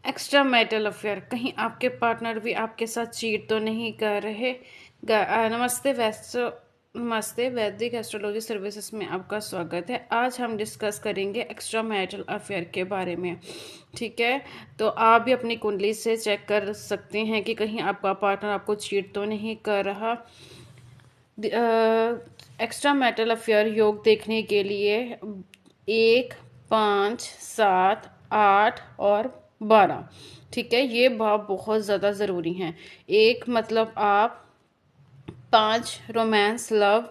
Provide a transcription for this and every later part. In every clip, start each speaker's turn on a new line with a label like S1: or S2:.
S1: Extra marital affair, कहीं आपके partner भी आपके साथ चीट तो नहीं कर रहे। नमस्ते वैदिक एस्ट्रोलॉजी सर्विसेज में आपका स्वागत है। आज हम डिस्कस करेंगे एक्स्ट्रा मैरिटल अफेयर के बारे में। ठीक है, तो आप भी अपनी कुंडली से चेक कर सकते हैं कि कहीं आपका पार्टनर आपको चीट तो नहीं कर रहा। एक्स्ट्रा मैरिटल अफेयर योग देखने के लिए 1, 5, 7, 8 और 12, ठीक है, ये भाव बहुत ज़्यादा ज़रूरी हैं। 1 मतलब आप, 5 रोमांस लव,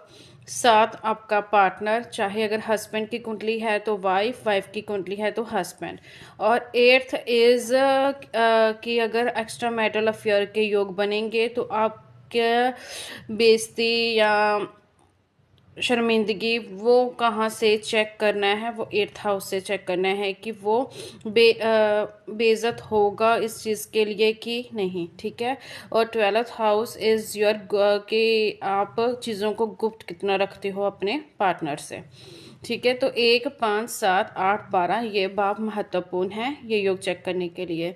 S1: 7 आपका पार्टनर, चाहे अगर हस्बैंड की कुंडली है तो वाइफ, वाइफ की कुंडली है तो हस्बैंड, और 8th इज़ कि अगर एक्स्ट्रा मैरिटल अफेयर के योग बनेंगे तो आप क्या बेइज्जती या शर्मिंदगी वो कहाँ से चेक करना है, वो 8th हाउस से चेक करना है कि वो बेइज्जत होगा इस चीज़ के लिए कि नहीं। ठीक है, और 12th हाउस इज़ योर कि आप चीज़ों को गुप्त कितना रखते हो अपने पार्टनर से। ठीक है, तो 1, 5, 7, 8, 12 ये भाव महत्वपूर्ण है ये योग चेक करने के लिए।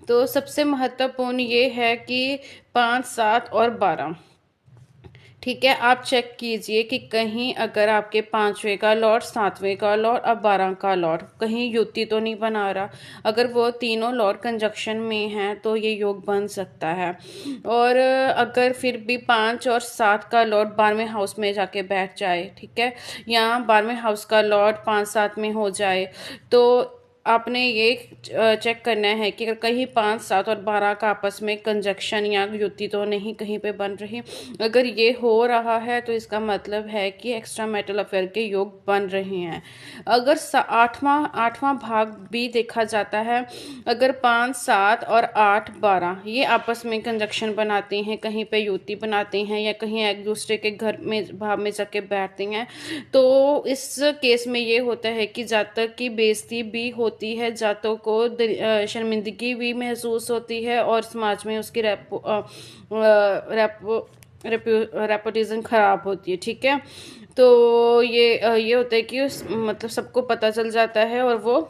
S1: तो सबसे महत्वपूर्ण ये है कि 5, 7 और 12, ठीक है, आप चेक कीजिए कि कहीं अगर आपके 5वें का लॉर्ड, 7वें का लॉर्ड और 12 का लॉर्ड कहीं युति तो नहीं बना रहा। अगर वो तीनों लॉर्ड कंजक्शन में हैं तो ये योग बन सकता है। और अगर फिर भी 5 और 7 का लॉर्ड 12वें हाउस में जाके बैठ जाए, ठीक है, या 12वें हाउस का लॉर्ड 5, 7 में हो जाए, तो आपने ये चेक करना है कि अगर कहीं 5, 7 और 12 का आपस में कंजक्शन या युति तो नहीं कहीं पे बन रही। अगर ये हो रहा है तो इसका मतलब है कि एक्स्ट्रा मैरिटल अफेयर के योग बन रहे हैं। अगर आठवां भाग भी देखा जाता है, अगर 5, 7 और 8, 12 ये आपस में कंजक्शन बनाते हैं, कहीं पे युति बनाते हैं या कहीं एक दूसरे के घर में भाव में जाके बैठते हैं, तो इस केस में ये होता है कि जातक की बेइज्जती भी होती है, जातक को शर्मिंदगी भी महसूस होती है और समाज में उसकी रेपुटेशन ख़राब होती है। ठीक है, तो ये होता है कि मतलब सबको पता चल जाता है और वो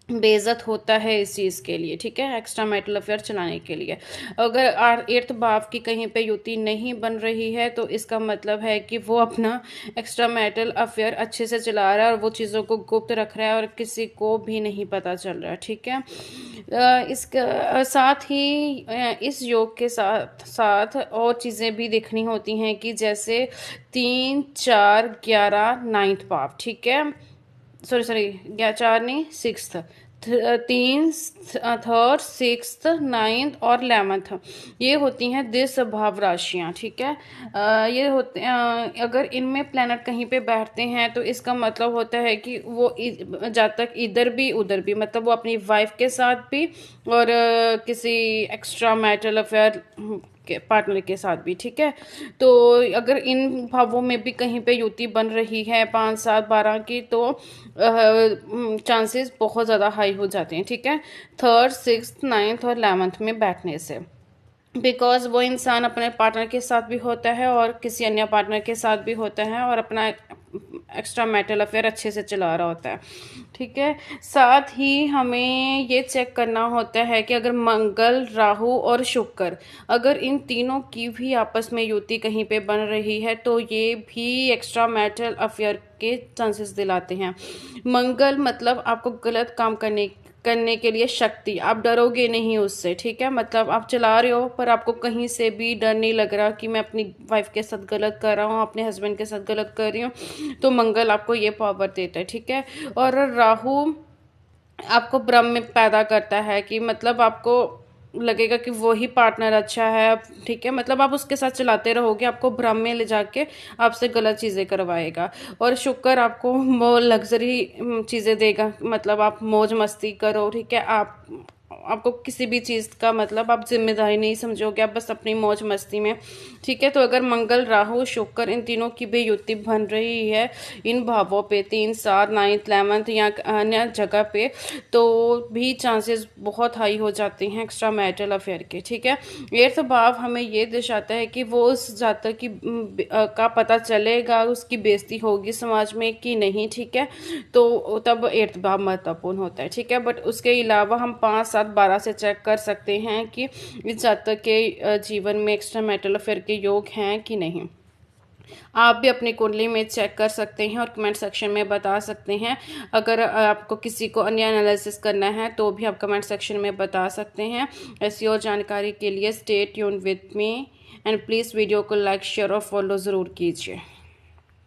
S1: बेइज्जत होता है इस चीज़ के लिए। ठीक है, एक्स्ट्रा मैरिटल अफेयर चलाने के लिए। अगर 8th भाव की कहीं पे युति नहीं बन रही है तो इसका मतलब है कि वो अपना एक्स्ट्रा मैरिटल अफेयर अच्छे से चला रहा है और वो चीज़ों को गुप्त रख रहा है और किसी को भी नहीं पता चल रहा है। ठीक है, इसका साथ ही इस योग के साथ साथ और चीज़ें भी देखनी होती हैं कि जैसे 3, 4, 11 9th भाव, ठीक है, सॉरी 4 नहीं, 6th, 3, 3rd, 6th, 9th और 11th, ये होती हैं स्वभाव राशियाँ। ठीक है, ये होते अगर इनमें प्लैनेट कहीं पे बैठते हैं तो इसका मतलब होता है कि वो जातक इधर भी उधर भी, मतलब वो अपनी वाइफ के साथ भी और किसी एक्स्ट्रा मैरिटल अफेयर के पार्टनर के साथ भी। ठीक है, तो अगर इन भावों में भी कहीं पे युति बन रही है 5, 7, 12 की, तो चांसेस बहुत ज़्यादा हाई हो जाते हैं। ठीक है, 3rd, 6th, 9th और 11th में बैठने से, बिकॉज वो इंसान अपने पार्टनर के साथ भी होता है और किसी अन्य पार्टनर के साथ भी होता है और अपना एक्स्ट्रा मैरिटल अफेयर अच्छे से चला रहा होता है। ठीक है, साथ ही हमें ये चेक करना होता है कि अगर मंगल, राहु और शुक्र, अगर इन तीनों की भी आपस में युति कहीं पे बन रही है तो ये भी एक्स्ट्रा मैरिटल अफेयर के चांसेस दिलाते हैं। मंगल मतलब आपको गलत काम करने के लिए शक्ति, आप डरोगे नहीं उससे। ठीक है, मतलब आप चला रहे हो पर आपको कहीं से भी डर नहीं लग रहा कि मैं अपनी वाइफ के साथ गलत कर रहा हूँ, अपने हस्बैंड के साथ गलत कर रही हूँ, तो मंगल आपको ये पावर देता है। ठीक है, और राहु आपको भ्रम में पैदा करता है कि मतलब आपको लगेगा कि वही पार्टनर अच्छा है। ठीक है, मतलब आप उसके साथ चलाते रहोगे, आपको भ्रम में ले जाके आपसे गलत चीज़ें करवाएगा। और शुक्र आपको वो लग्जरी चीज़ें देगा, मतलब आप मौज मस्ती करो। ठीक है, आपको किसी भी चीज़ का मतलब आप जिम्मेदारी नहीं समझोगे, आप बस अपनी मौज मस्ती में। ठीक है, तो अगर मंगल, राहु, शुक्र इन तीनों की भी युति बन रही है इन भावों पे 3, 7, 9th, 11th या अन्य जगह पे, तो भी चांसेस बहुत हाई हो जाते हैं एक्स्ट्रा मैरिटल अफेयर के। ठीक है, 8th भाव हमें ये दर्शाता है कि वो उस जातक की का पता चलेगा, उसकी बेइज्जती होगी समाज में कि नहीं। ठीक है, तो तब 8th भाव महत्वपूर्ण होता है। ठीक है, बट उसके अलावा हम 5, 7, दोबारा से चेक कर सकते हैं कि इस जातक के जीवन में एक्स्ट्रा मैरिटल अफेयर के योग हैं कि नहीं। आप भी अपनी कुंडली में चेक कर सकते हैं और कमेंट सेक्शन में बता सकते हैं। अगर आपको किसी को अन्य एनालिसिस करना है तो भी आप कमेंट सेक्शन में बता सकते हैं। ऐसी और जानकारी के लिए stay tune with me and please video को लाइक शेयर और फॉलो ज़रूर कीजिए।